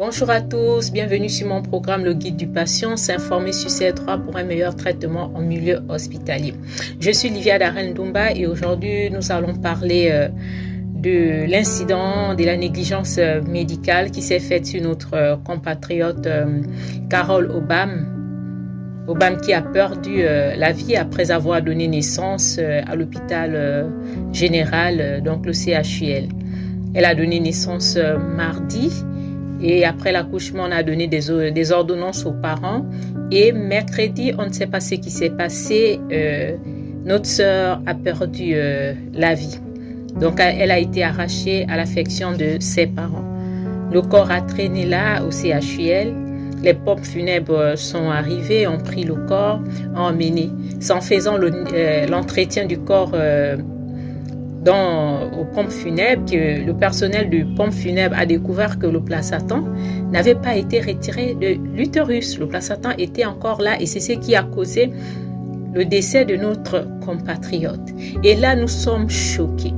Bonjour à tous, bienvenue sur mon programme Le Guide du Patient, s'informer sur ses droits pour un meilleur traitement en milieu hospitalier. Je suis Livia Darendumba et aujourd'hui nous allons parler de l'incident de la négligence médicale qui s'est faite sur notre compatriote Carole Obam qui a perdu la vie après avoir donné naissance à l'hôpital général, donc le CHUL. Elle a donné naissance mardi. Et après l'accouchement, on a donné des ordonnances aux parents. Et mercredi, on ne sait pas ce qui s'est passé. Notre sœur a perdu la vie. Donc, elle a été arrachée à l'affection de ses parents. Le corps a traîné là, au CHUL. Les pompes funèbres sont arrivées, ont pris le corps, ont emmené. C'est en faisant l'entretien du corps aux pompes funèbres que le personnel du pompe funèbre a découvert que le placenta n'avait pas été retiré de l'utérus. Le placenta était encore là et c'est ce qui a causé le décès de notre compatriote. Et là, nous sommes choqués.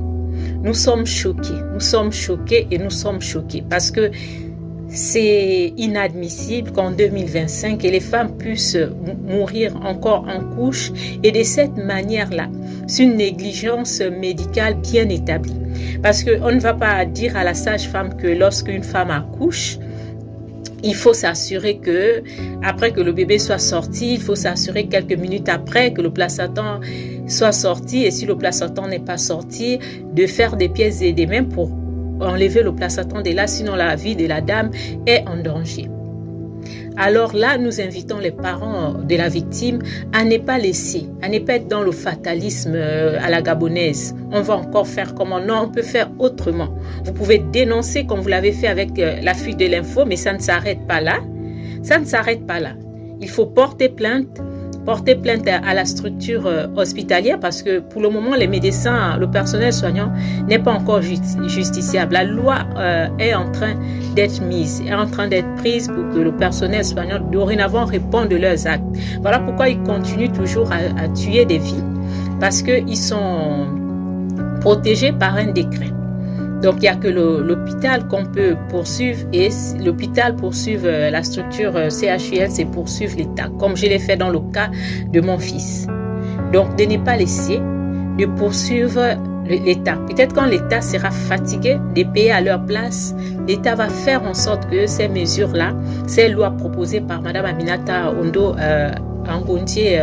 Nous sommes choqués parce que c'est inadmissible qu'en 2025, les femmes puissent mourir encore en couche et de cette manière-là. C'est une négligence médicale bien établie. Parce qu'on ne va pas dire à la sage-femme que lorsqu'une femme accouche, il faut s'assurer que, après que le bébé soit sorti, il faut s'assurer quelques minutes après que le placenta soit sorti. Et si le placenta n'est pas sorti, de faire des pieds et des mains pour enlever le placenta de là, sinon la vie de la dame est en danger. Alors là, nous invitons les parents de la victime à ne pas laisser, à ne pas être dans le fatalisme à la gabonaise. On va encore faire comment? Non, on peut faire autrement. Vous pouvez dénoncer comme vous l'avez fait avec la fuite de l'info, mais ça ne s'arrête pas là. Ça ne s'arrête pas là. Il faut porter plainte à la structure hospitalière parce que pour le moment, les médecins, le personnel soignant n'est pas encore justiciable. La loi est en train d'être mise, est en train d'être prise pour que le personnel soignant dorénavant réponde de leurs actes. Voilà pourquoi ils continuent toujours à tuer des vies parce qu'ils sont protégés par un décret. Donc, il n'y a que l'hôpital qu'on peut poursuivre et l'hôpital poursuivre la structure CHUL, c'est poursuivre l'État, comme je l'ai fait dans le cas de mon fils. Donc, de ne pas laisser, de poursuivre l'État. Peut-être quand l'État sera fatigué de payer à leur place, l'État va faire en sorte que ces mesures-là, ces lois proposées par Mme Aminata Ondo Angondié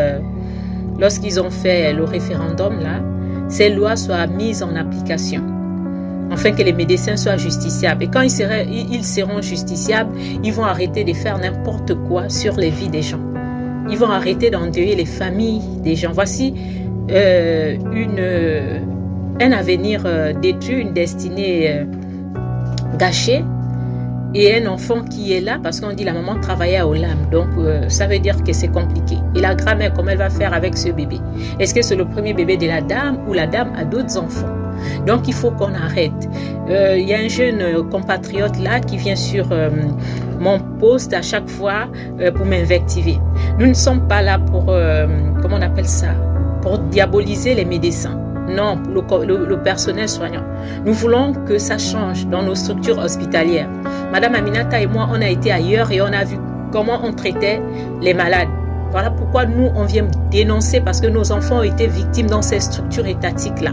lorsqu'ils ont fait le référendum, là, ces lois soient mises en application. Afin que les médecins soient justiciables. Et quand ils seront justiciables, ils vont arrêter de faire n'importe quoi sur les vies des gens. Ils vont arrêter d'endeuiller les familles des gens. Voici un avenir détruit, une destinée gâchée et un enfant qui est là parce qu'on dit la maman travaillait au LAM. Donc, ça veut dire que c'est compliqué. Et la grand-mère, comment elle va faire avec ce bébé? Est-ce que c'est le premier bébé de la dame ou la dame a d'autres enfants? Donc, il faut qu'on arrête. Il y a un jeune compatriote là qui vient sur mon poste à chaque fois pour m'invectiver. Nous ne sommes pas là pour, comment on appelle ça, pour diaboliser les médecins. Non, le personnel soignant. Nous voulons que ça change dans nos structures hospitalières. Madame Aminata et moi, on a été ailleurs et on a vu comment on traitait les malades. Voilà pourquoi nous, on vient dénoncer parce que nos enfants ont été victimes dans ces structures étatiques-là.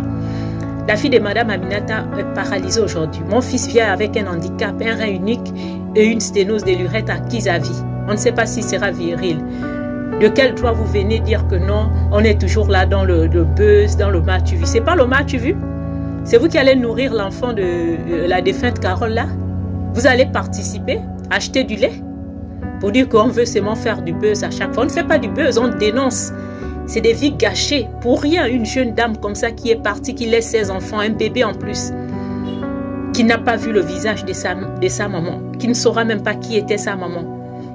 La fille de Madame Aminata est paralysée aujourd'hui. Mon fils vient avec un handicap, un rein unique et une sténose de l'urètre acquise à vie. On ne sait pas s'il sera viril. De quel droit vous venez dire que non, on est toujours là dans le buzz, dans le m'as-tu vu? C'est pas le m'as-tu vu? C'est vous qui allez nourrir l'enfant de la défunte Carole là? Vous allez participer, acheter du lait pour dire qu'on veut seulement faire du buzz à chaque fois. On ne fait pas du buzz, on dénonce. C'est des vies gâchées. Pour rien, une jeune dame comme ça qui est partie, qui laisse ses enfants, un bébé en plus, qui n'a pas vu le visage de sa maman, qui ne saura même pas qui était sa maman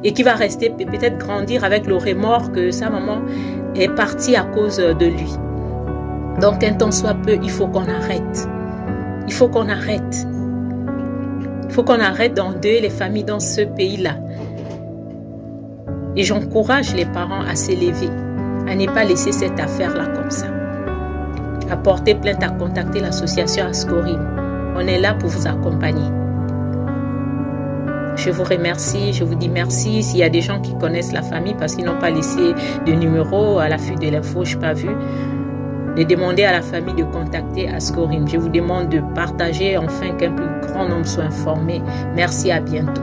et qui va rester peut-être grandir avec le remords que sa maman est partie à cause de lui. Donc, un temps soit peu, il faut qu'on arrête. Il faut qu'on arrête. Il faut qu'on arrête d'endeuiller les familles dans ce pays-là. Et j'encourage les parents à s'élever, à ne pas laisser cette affaire-là comme ça. À porter plainte, à contacter l'association Ascorim. On est là pour vous accompagner. Je vous remercie, je vous dis merci. S'il y a des gens qui connaissent la famille parce qu'ils n'ont pas laissé de numéro à l'affût de l'info, je n'ai pas vu, de demander à la famille de contacter Ascorim. Je vous demande de partager afin qu'un plus grand nombre soit informé. Merci, à bientôt.